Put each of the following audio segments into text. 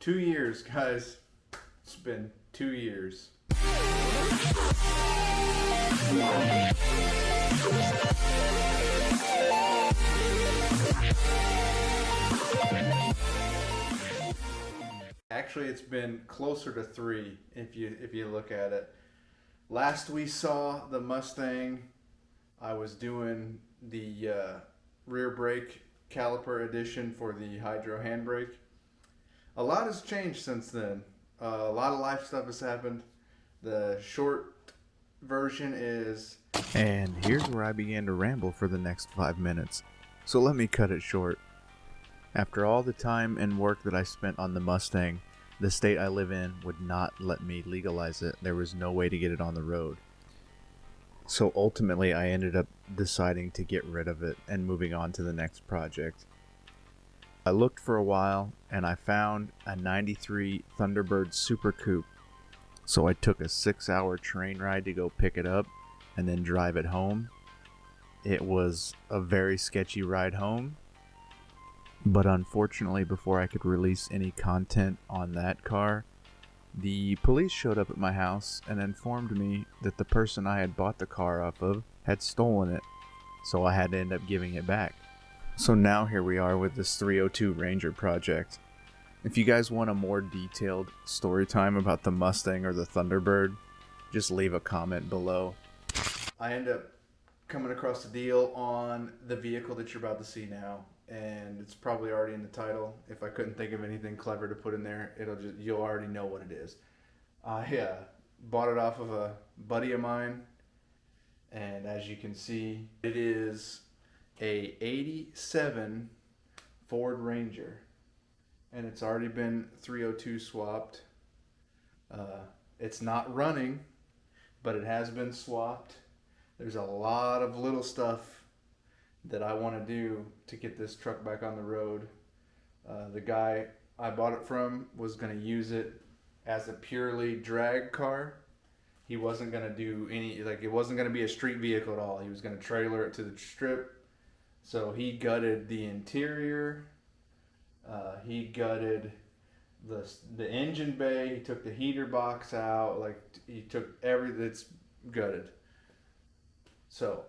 2 years, guys. It's been 2 years. Actually, it's been closer to 3 if you look at it. Last we saw the Mustang, I was doing the rear brake caliper addition for the hydro handbrake. A lot has changed since then. A lot of life stuff has happened. The short version is... And here's where I began to ramble for the next 5 minutes. So let me cut it short. After all the time and work that I spent on the Mustang, the state I live in would not let me legalize it. There was no way to get it on the road. So ultimately I ended up deciding to get rid of it and moving on to the next project. I looked for a while and I found a 93 Thunderbird Super Coupe. So I took a 6-hour train ride to go pick it up and then drive it home. It was a very sketchy ride home, but unfortunately before I could release any content on that car, the police showed up at my house and informed me that the person I had bought the car off of had stolen it, so I had to end up giving it back. So now here we are with this 302 Ranger project. If you guys want a more detailed story time about the Mustang or the Thunderbird, just leave a comment below. I end up coming across a deal on the vehicle that you're about to see now, and it's probably already in the title. If I couldn't think of anything clever to put in there, you'll already know what it is. I bought it off of a buddy of mine, and as you can see, it is a 87 Ford Ranger, and it's already been 302 swapped. It's not running, but it has been swapped. There's a lot of little stuff that I want to do to get this truck back on the road. The guy I bought it from was going to use it as a purely drag car. He wasn't going to do it wasn't going to be a street vehicle at all. He was going to trailer it to the strip. So he gutted the interior. He gutted the engine bay. He took the heater box out. He took everything. It's gutted. So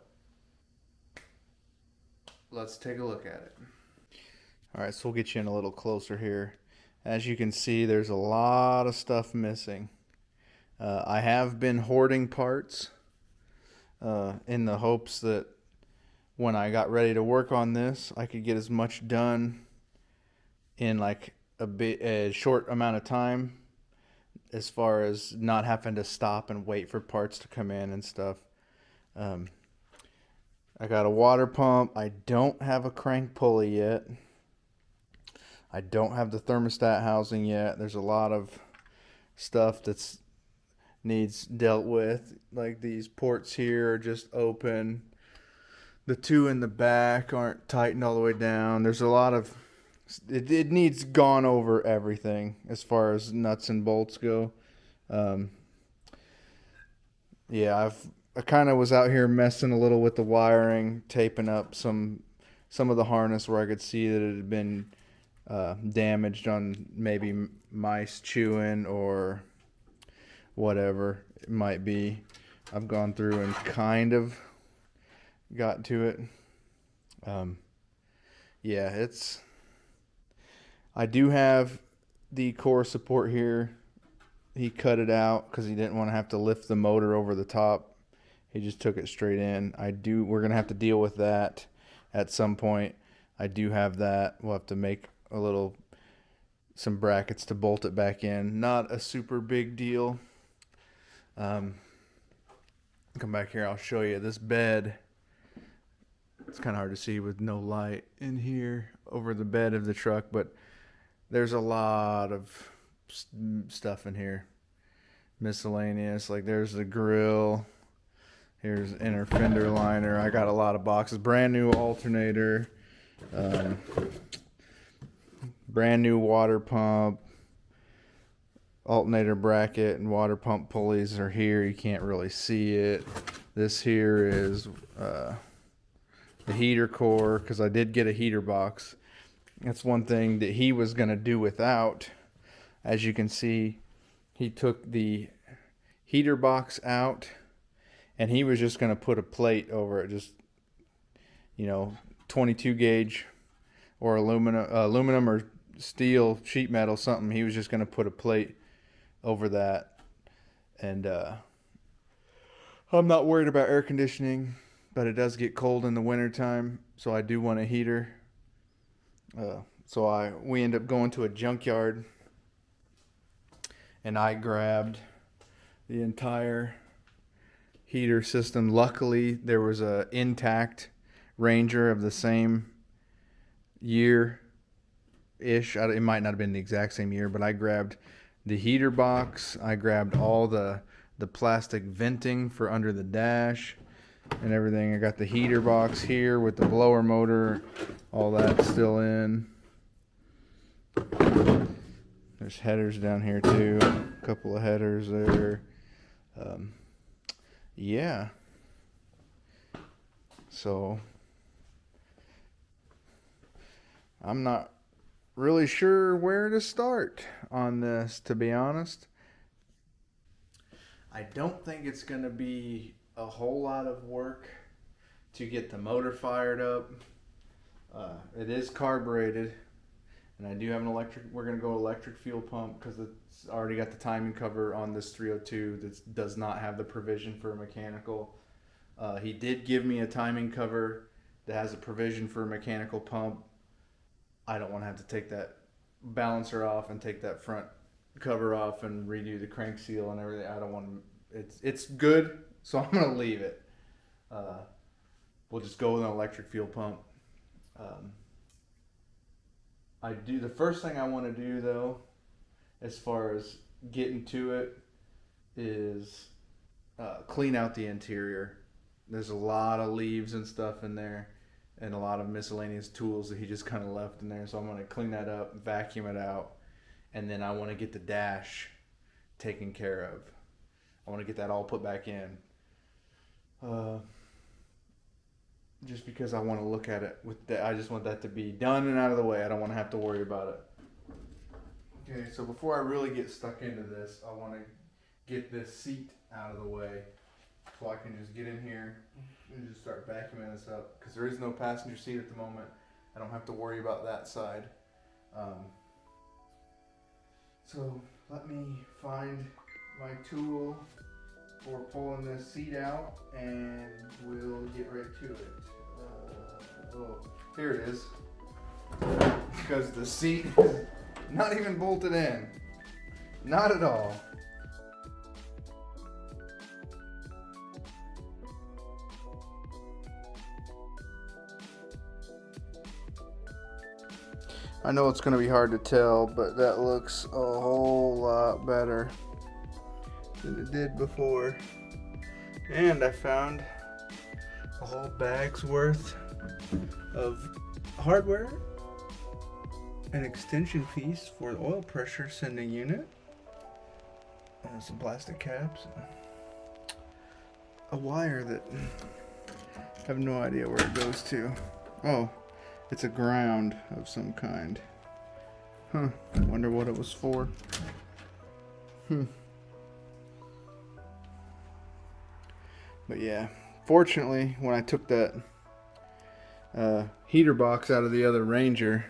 let's take a look at it. Alright, so we'll get you in a little closer here. As you can see, there's a lot of stuff missing. I have been hoarding parts in the hopes that when I got ready to work on this, I could get as much done in a short amount of time, as far as not having to stop and wait for parts to come in and stuff. I got a water pump. I don't have a crank pulley yet. I don't have the thermostat housing yet. There's a lot of stuff that's needs dealt with. Like these ports here are just open. The two in the back aren't tightened all the way down. There's a lot of... It needs gone over everything as far as nuts and bolts go. I kind of was out here messing a little with the wiring, taping up some of the harness where I could see that it had been damaged on maybe mice chewing or whatever it might be. I've gone through and kind of got to it. I do have the core support here. He cut it out because he didn't want to have to lift the motor over the top. He just took it straight in. We're going to have to deal with that at some point. I do have that. We'll have to make some brackets to bolt it back in. Not a super big deal. Come back here. I'll show you this bed. It's kind of hard to see with no light in here over the bed of the truck, but there's a lot of stuff in here. Miscellaneous. There's the grill. Here's inner fender liner. I got a lot of boxes. Brand new alternator. Brand new water pump. Alternator bracket and water pump pulleys are here. You can't really see it. This here is the heater core, because I did get a heater box. That's one thing that he was going to do without. As you can see, he took the heater box out, and he was just going to put a plate over it, just 22 gauge or aluminum or steel, sheet metal, something. He was just going to put a plate over that. And I'm not worried about air conditioning, but it does get cold in the wintertime, so I do want a heater. We end up going to a junkyard, and I grabbed the entire heater system. Luckily, there was a intact Ranger of the same year-ish. It might not have been the exact same year, but I grabbed the heater box. I grabbed all the plastic venting for under the dash and everything. I got the heater box here with the blower motor, all that still in. There's headers down here too, a couple of headers there. Yeah. So I'm not really sure where to start on this, to be honest. I don't think it's going to be a whole lot of work to get the motor fired up. It is carbureted, and I do have an electric. We're going to go electric fuel pump because it's already got the timing cover on this 302 that does not have the provision for a mechanical. He did give me a timing cover that has a provision for a mechanical pump. I don't want to have to take that balancer off and take that front cover off and redo the crank seal and everything. I don't want to. It's good, so I'm gonna leave it. We'll just go with an electric fuel pump. The first thing I want to do though, as far as getting to it, is clean out the interior. There's a lot of leaves and stuff in there, and a lot of miscellaneous tools that he just kind of left in there. So I'm going to clean that up, vacuum it out, and then I want to get the dash taken care of. I want to get that all put back in. Just because I want to look at it with that. I just want that to be done and out of the way. I don't want to have to worry about it. Okay, so before I really get stuck into this, I want to get this seat out of the way so I can just get in here and just start vacuuming this up, because there is no passenger seat at the moment. I don't have to worry about that side. So let me find my tool for pulling this seat out, and we'll get right to it. Here it is. Because the seat is not even bolted in. Not at all. I know it's going to be hard to tell, but that looks a whole lot better than it did before. And I found a whole bag's worth of hardware, an extension piece for the oil pressure sending unit, and some plastic caps, and a wire that I have no idea where it goes to. Oh, it's a ground of some kind. Huh, wonder what it was for. But yeah, fortunately, when I took that heater box out of the other Ranger,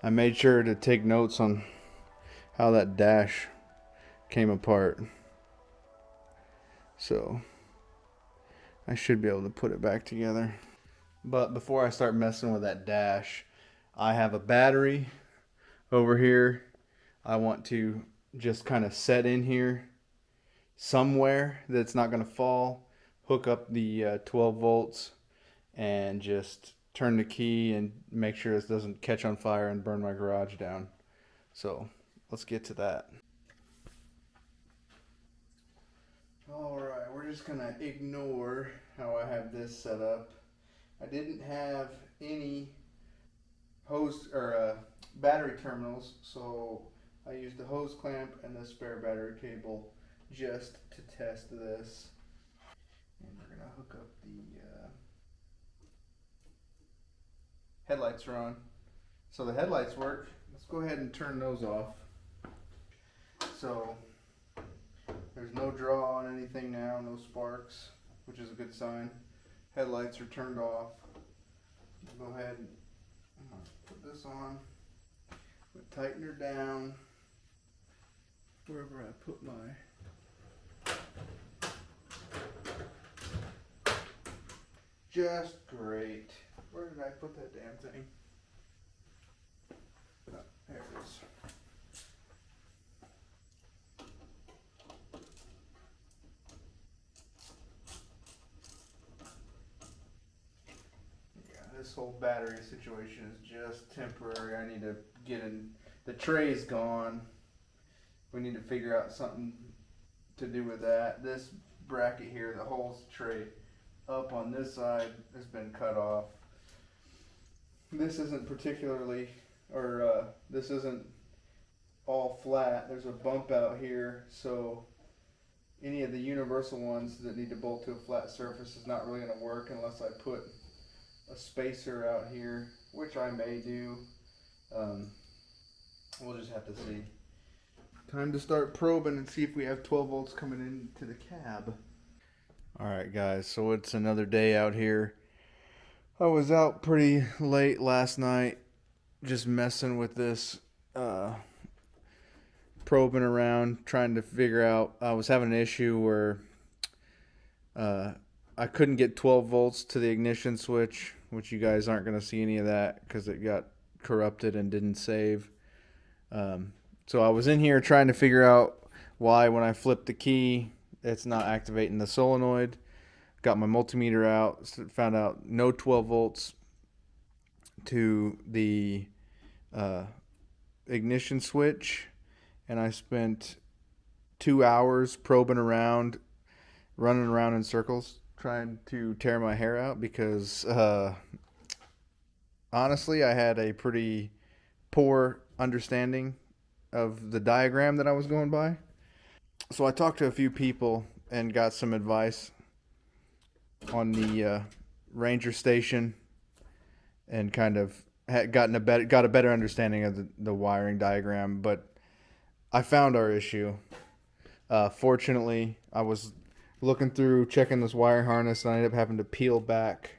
I made sure to take notes on how that dash came apart. So I should be able to put it back together. But before I start messing with that dash, I have a battery over here. I want to just kind of set in here somewhere that's not going to fall. Hook up the 12 volts and just turn the key and make sure this doesn't catch on fire and burn my garage down. So let's get to that. Alright, we're just going to ignore how I have this set up. I didn't have any hose or battery terminals, so I used the hose clamp and the spare battery cable just to test this. And we're going to hook up the headlights are on. So the headlights work. Let's go ahead and turn those off. So there's no draw on anything now, no sparks, which is a good sign. Headlights are turned off. Go ahead and put this on. Tighten her down wherever I put my just great. Where did I put that damn thing? Oh, there it is. This whole battery situation is just temporary. I need to get in. The tray's gone. We need to figure out something to do with that. This bracket here that holds the tray up on this side has been cut off. This isn't particularly, or this isn't all flat. There's a bump out here, so any of the universal ones that need to bolt to a flat surface is not really going to work unless I put a spacer out here, which I may do. We'll just have to see. Time to start probing and see if we have 12 volts coming into the cab. Alright guys, so it's another day out here. I was out pretty late last night just messing with this, probing around, trying to figure out. I was having an issue where I couldn't get 12 volts to the ignition switch, which you guys aren't going to see any of that because it got corrupted and didn't save. So I was in here trying to figure out why when I flipped the key, it's not activating the solenoid. Got my multimeter out, found out no 12 volts to the ignition switch, and I spent 2 hours probing around, running around in circles, trying to tear my hair out because honestly, I had a pretty poor understanding of the diagram that I was going by. So I talked to a few people and got some advice on the Ranger station, and kind of got a better understanding of the wiring diagram. But I found our issue. Fortunately, I was looking through, checking this wire harness, and I ended up having to peel back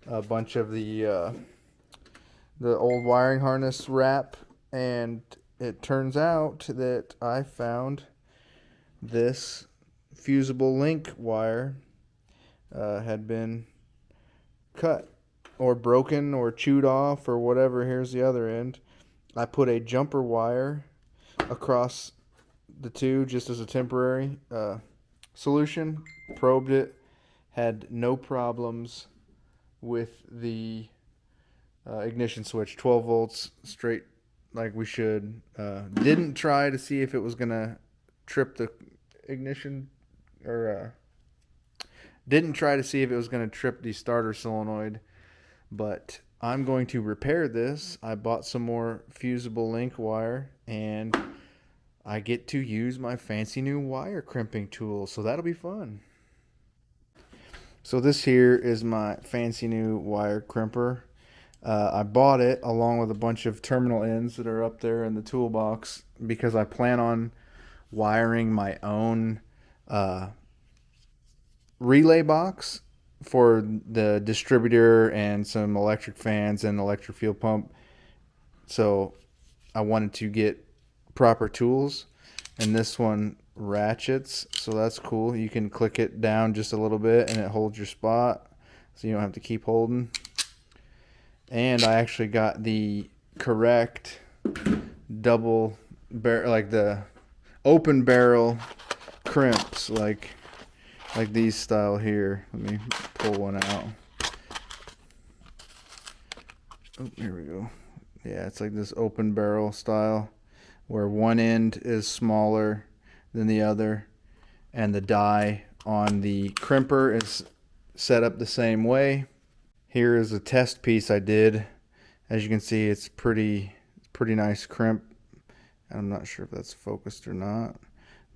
a bunch of the old wiring harness wrap, and it turns out that I found this fusible link wire had been cut or broken or chewed off or whatever. Here's the other end. I put a jumper wire across the two just as a temporary solution, probed it, had no problems with the ignition switch, 12 volts straight like we should. Didn't try to see if it was gonna trip the ignition, or didn't try to see if it was gonna trip the starter solenoid, but I'm going to repair this. I bought some more fusible link wire, and I get to use my fancy new wire crimping tool, so that'll be fun. So this here is my fancy new wire crimper. I bought it along with a bunch of terminal ends that are up there in the toolbox because I plan on wiring my own relay box for the distributor and some electric fans and electric fuel pump. So I wanted to get proper tools, and this one ratchets, so that's cool. You can click it down just a little bit and it holds your spot, so you don't have to keep holding. And I actually got the correct double barrel, like the open barrel crimps, like these style here. Let me pull one out. Oh, here we go. Yeah, it's like this open barrel style where one end is smaller than the other, and the die on the crimper is set up the same way. Here is a test piece I did. As you can see, it's pretty nice crimp. I'm not sure if that's focused or not,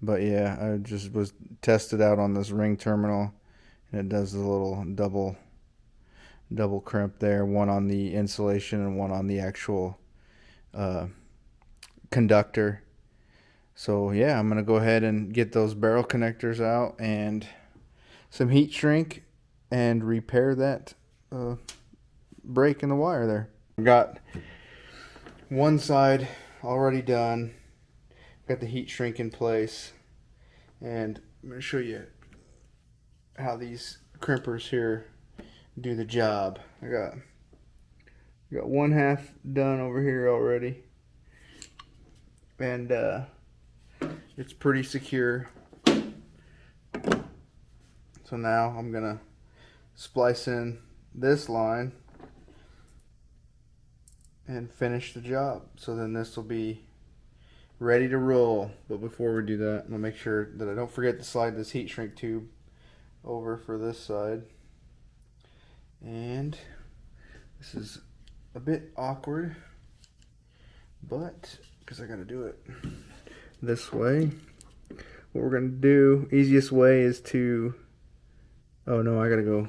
but yeah, I just was tested out on this ring terminal, and it does the little double crimp there, one on the insulation and one on the actual conductor. So yeah, I'm gonna go ahead and get those barrel connectors out and some heat shrink and repair that break in the wire there. Got one side already done. Got the heat shrink in place, and I'm gonna show you how these crimpers here do the job. I got one half done over here already, and it's pretty secure. So now I'm gonna splice in this line and finish the job. So then this will be ready to roll. But before we do that, I'm gonna make sure that I don't forget to slide this heat shrink tube over for this side. And this is a bit awkward, but because I gotta do it this way. What we're gonna do, easiest way is to, oh no, I gotta go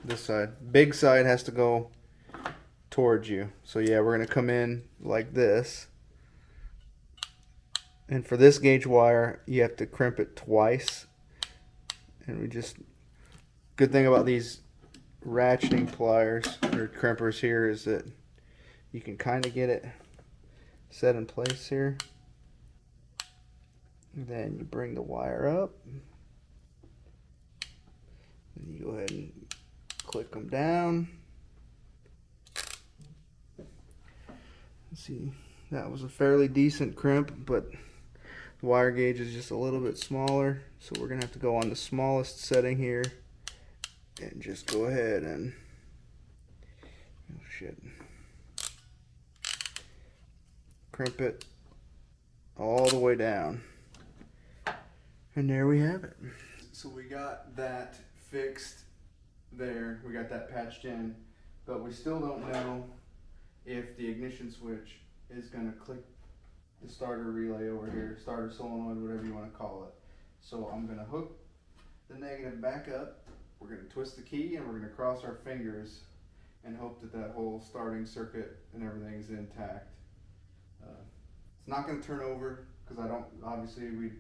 this side. Big side has to go towards you. So yeah, we're gonna come in like this. And for this gauge wire, you have to crimp it twice. And we just, good thing about these ratcheting pliers or crimpers here is that you can kind of get it set in place here. And then you bring the wire up. And you go ahead and click them down. Let's see, that was a fairly decent crimp, but the wire gauge is just a little bit smaller, so we're gonna have to go on the smallest setting here and just go ahead and, oh shit, crimp it all the way down. And there we have it. So we got that fixed there, we got that patched in, but we still don't know if the ignition switch is gonna click the starter relay over here, starter solenoid, whatever you want to call it. So I'm going to hook the negative back up, we're going to twist the key, and we're going to cross our fingers and hope that that whole starting circuit and everything's intact. It's not going to turn over because obviously we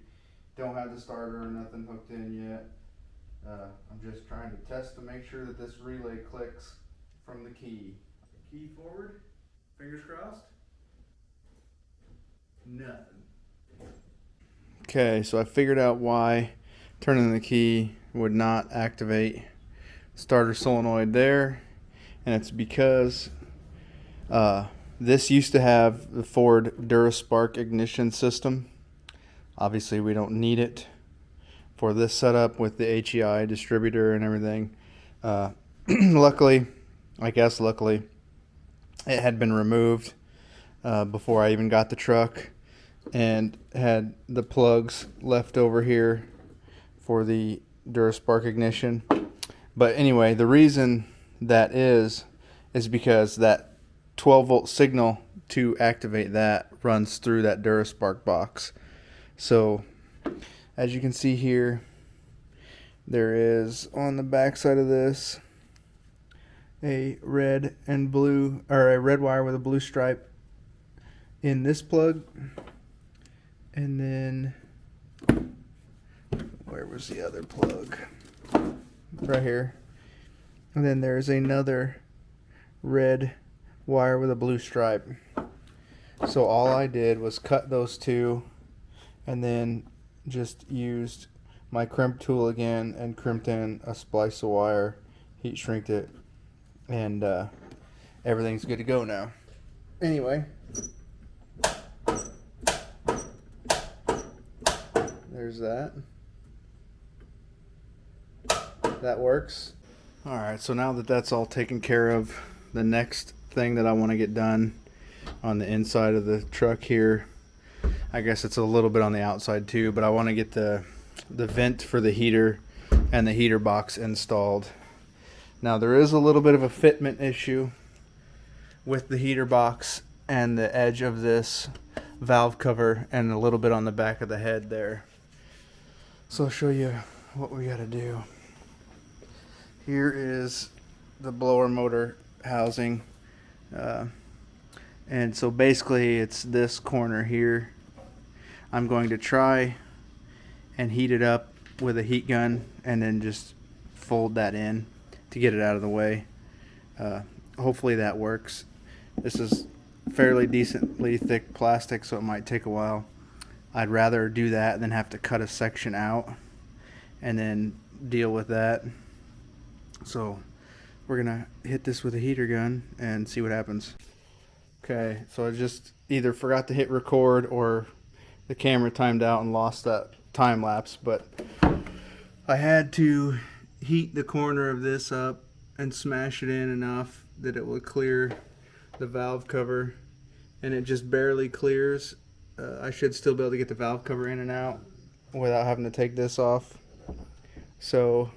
don't have the starter or nothing hooked in yet. I'm just trying to test to make sure that this relay clicks from the key. Key forward, fingers crossed. Nothing. Okay, so I figured out why turning the key would not activate starter solenoid there, and it's because this used to have the Ford DuraSpark ignition system. Obviously we don't need it for this setup with the HEI distributor and everything. Luckily, it had been removed before I even got the truck, and had the plugs left over here for the DuraSpark ignition. But anyway, the reason that is because that 12 volt signal to activate that runs through that DuraSpark box. So as you can see here, there is on the back side of this a red and blue, or a red wire with a blue stripe in this plug. And then, where was the other plug? Right here. And then there's another red wire with a blue stripe. So all I did was cut those two and then just used my crimp tool again and crimped in a splice of wire, heat shrinked it, and everything's good to go now. Anyway, there's that. That works. Alright, so now that that's all taken care of, the next thing that I want to get done on the inside of the truck here, I guess it's a little bit on the outside too, but I want to get the vent for the heater and the heater box installed. Now there is a little bit of a fitment issue with the heater box and the edge of this valve cover and a little bit on the back of the head there. So I'll show you what we got to do. Here is the blower motor housing, and so basically it's this corner here. I'm going to try and heat it up with a heat gun and then just fold that in to get it out of the way. Hopefully that works. This is fairly decently thick plastic, so it might take a while. I'd rather do that than have to cut a section out and then deal with that. So we're gonna hit this with a heater gun and see what happens. Okay, so I just either forgot to hit record or the camera timed out and lost that time lapse, but I had to heat the corner of this up and smash it in enough that it will clear the valve cover, and it just barely clears. I should still be able to get the valve cover in and out without having to take this off. So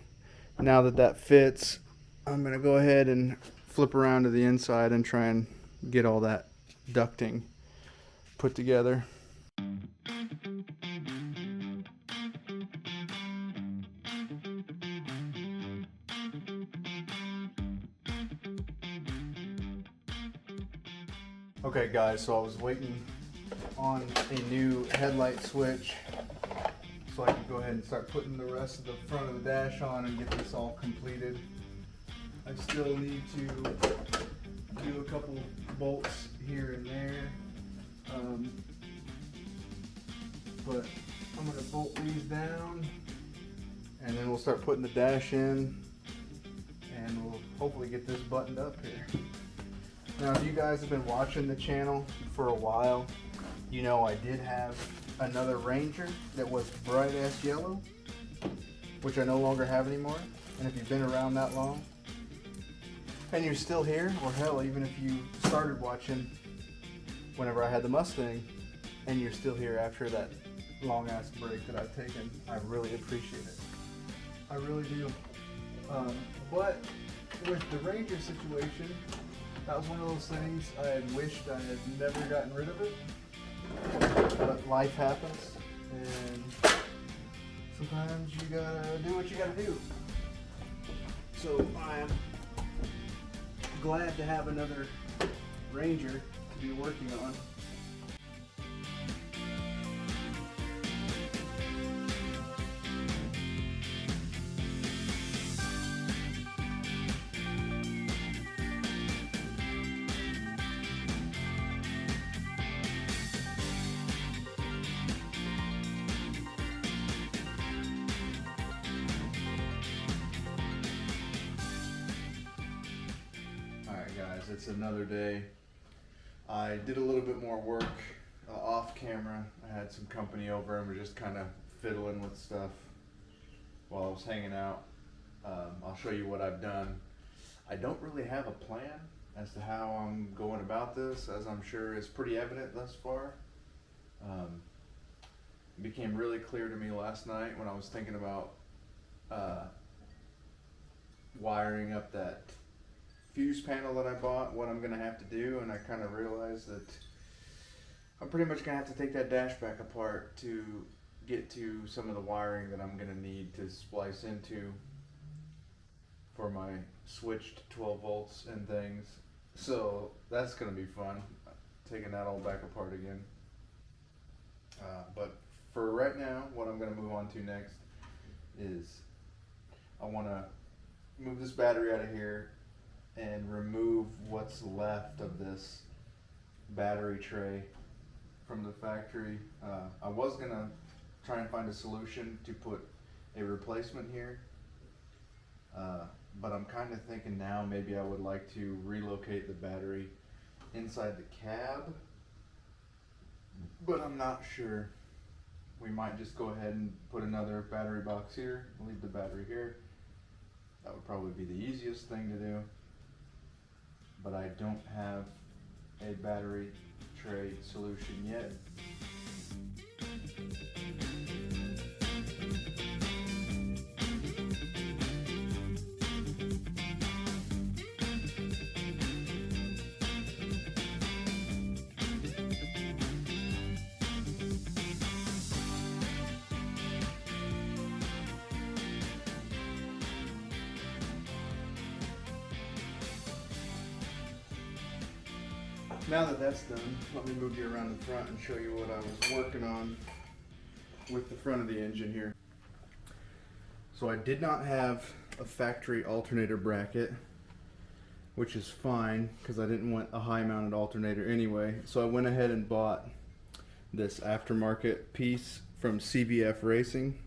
now that that fits, I'm going to go ahead and flip around to the inside and try and get all that ducting put together. Okay guys, so I was waiting on a new headlight switch so I could go ahead and start putting the rest of the front of the dash on and get this all completed. I still need to do a couple bolts here and there, but I'm going to bolt these down and then we'll start putting the dash in and we'll hopefully get this buttoned up here. Now, if you guys have been watching the channel for a while, you know I did have another Ranger that was bright ass yellow, which I no longer have anymore. And if you've been around that long and you're still here, or hell, even if you started watching whenever I had the Mustang and you're still here after that long ass break that I've taken, I really appreciate it. I really do. But with the Ranger situation, that was one of those things I had wished I had never gotten rid of it. But life happens, and sometimes you gotta do what you gotta do. So I'm glad to have another Ranger to be working on. It's another day. I did a little bit more work off camera. I had some company over and we're just kind of fiddling with stuff while I was hanging out. I'll show you what I've done. I don't really have a plan as to how I'm going about this, as I'm sure is pretty evident thus far. It became really clear to me last night when I was thinking about wiring up that fuse panel that I bought, what I'm going to have to do, and I kind of realized that I'm pretty much going to have to take that dash back apart to get to some of the wiring that I'm going to need to splice into for my switched 12 volts and things. So that's going to be fun, taking that all back apart again. But for right now, what I'm going to move on to next is I want to move this battery out of here and remove what's left of this battery tray from the factory. I was gonna try and find a solution to put a replacement here, but I'm kind of thinking now maybe I would like to relocate the battery inside the cab, but I'm not sure. We might just go ahead and put another battery box here, leave the battery here. That would probably be the easiest thing to do. But I don't have a battery tray solution yet. Now that that's done, let me move you around the front and show you what I was working on. with the front of the engine here. So I did not have a factory alternator bracket, which is fine because I didn't want a high mounted alternator anyway. So I went ahead and bought this aftermarket piece from CVF Racing.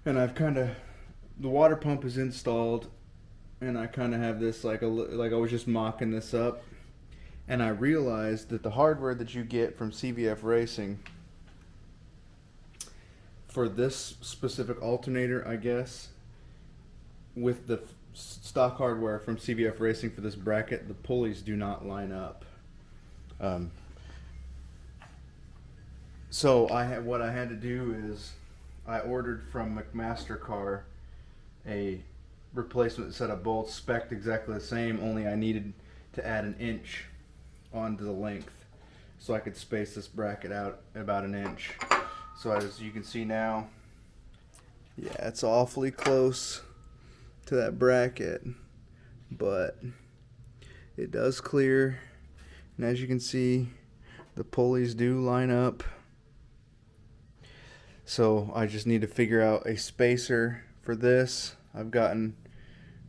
And I've the water pump is installed, and I kind of have this like I was just mocking this up. And I realized that the hardware that you get from CVF Racing for this specific alternator, I guess, with the stock hardware from CVF Racing for this bracket, the pulleys do not line up. So what I had to do is I ordered from McMaster-Carr a replacement set of bolts, spec'd exactly the same, only I needed to add 1 inch onto the length so I could space this bracket out about 1 inch. So as you can see now, yeah, it's awfully close to that bracket, but it does clear, and as you can see, the pulleys do line up. So I just need to figure out a spacer for this. I've gotten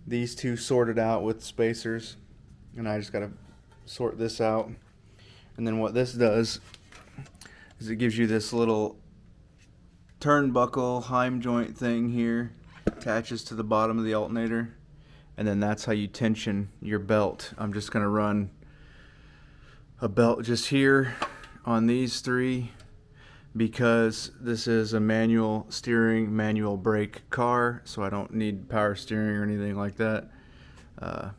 these two sorted out with spacers, and I just got to sort this out. And then what this does is it gives you this little turnbuckle heim joint thing here, attaches to the bottom of the alternator, and then that's how you tension your belt. I'm just going to run a belt just here on these 3 because this is a manual steering, manual brake car, so I don't need power steering or anything like that.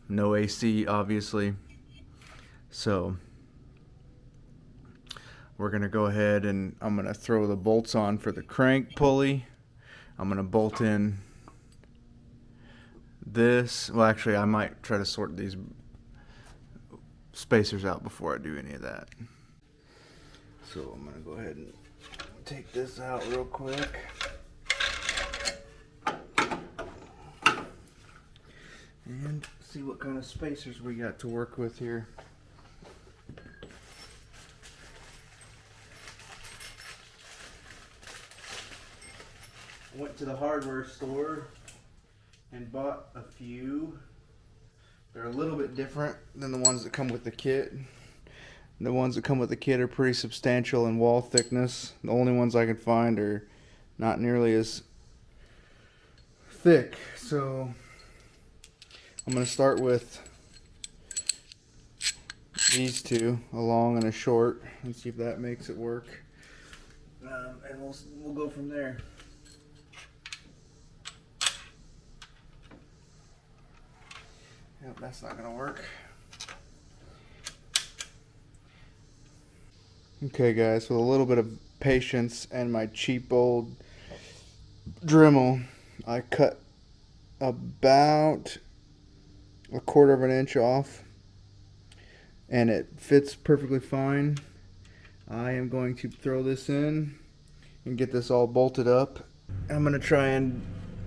No AC, obviously. So we're going to go ahead and I'm going to throw the bolts on for the crank pulley. I'm going to bolt in this. Well, actually, I might try to sort these spacers out before I do any of that. So I'm going to go ahead and take this out real quick. And see what kind of spacers we got to work with here. Went to the hardware store and bought a few. They're a little bit different than the ones that come with the kit. The ones that come with the kit are pretty substantial in wall thickness. The only ones I could find are not nearly as thick. So I'm going to start with these two, a long and a short, and see if that makes it work. And we'll go from there. Yep, that's not going to work. Okay guys, with a little bit of patience and my cheap old Dremel, I cut about 1/4 of an inch off, and it fits perfectly fine. I am going to throw this in and get this all bolted up. I'm going to try and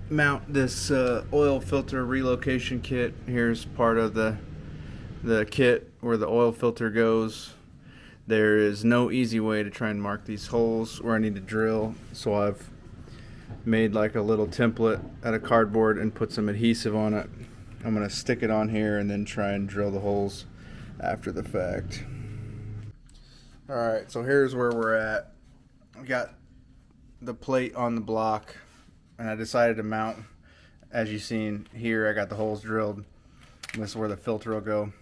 mount this oil filter relocation kit. Here's part of the kit where the oil filter goes. There is no easy way to try and mark these holes where I need to drill, so I've made like a little template out of cardboard and put some adhesive on it. I'm going to stick it on here and then try and drill the holes after the fact. Alright, so here's where we're at. I got the plate on the block, and I decided to mount. As you've seen here, I got the holes drilled. This is where the filter will go.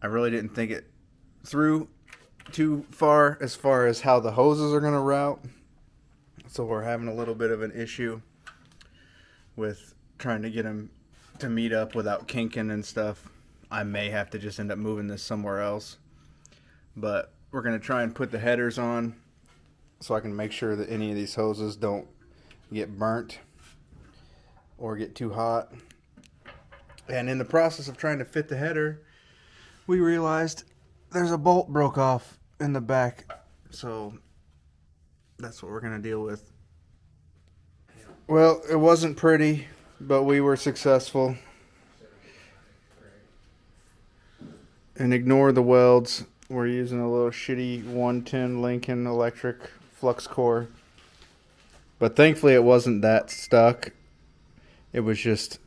I really didn't think it through too far as how the hoses are going to route, so we're having a little bit of an issue with trying to get them to meet up without kinking and stuff. I may have to just end up moving this somewhere else, but we're going to try and put the headers on so I can make sure that any of these hoses don't get burnt or get too hot. And in the process of trying to fit the header, we realized there's a bolt broke off in the back, so that's what we're going to deal with. Well, it wasn't pretty, but we were successful. And ignore the welds. We're using a little shitty 110 Lincoln electric flux core. But thankfully it wasn't that stuck. It was just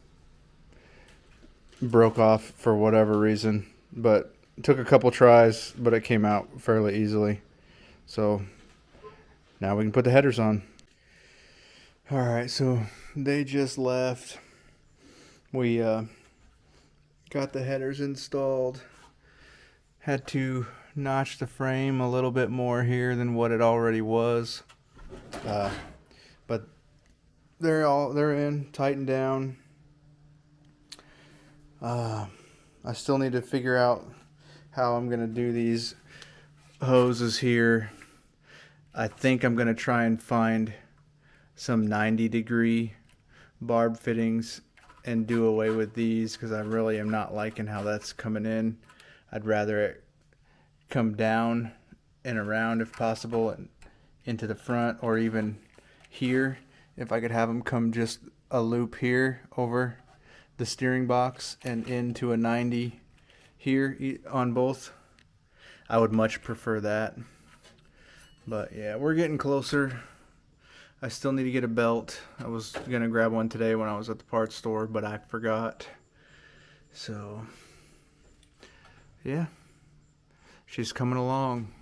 broke off for whatever reason. But it took a couple tries, but it came out fairly easily. So now we can put the headers on. All right, so they just left. We got the headers installed. Had to notch the frame a little bit more here than what it already was. But they're in, tightened down. I still need to figure out how I'm gonna do these hoses here. I think I'm gonna try and find some 90-degree barb fittings and do away with these, because I really am not liking how that's coming in. I'd rather it come down and around if possible and into the front, or even here if I could have them come just a loop here over the steering box and into a 90 here on both. I would much prefer that. But yeah, we're getting closer. I still need to get a belt. I was gonna grab one today when I was at the parts store, but I forgot. So yeah, she's coming along.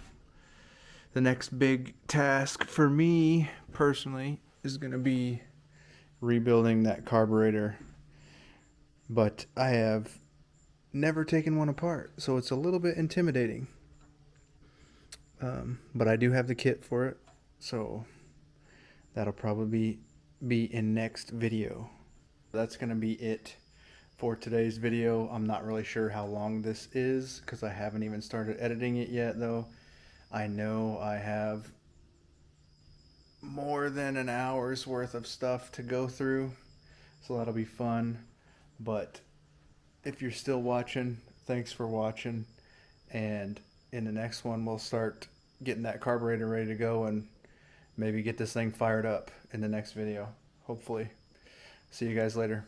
The next big task for me personally is gonna be rebuilding that carburetor. But I have never taken one apart, so it's a little bit intimidating. But I do have the kit for it, so that'll probably be in next video. That's gonna be it for today's video. I'm not really sure how long this is because I haven't even started editing it yet, though. I know I have more than an hour's worth of stuff to go through, so that'll be fun. But if you're still watching, thanks for watching, and in the next one we'll start getting that carburetor ready to go and maybe get this thing fired up in the next video, hopefully. See you guys later.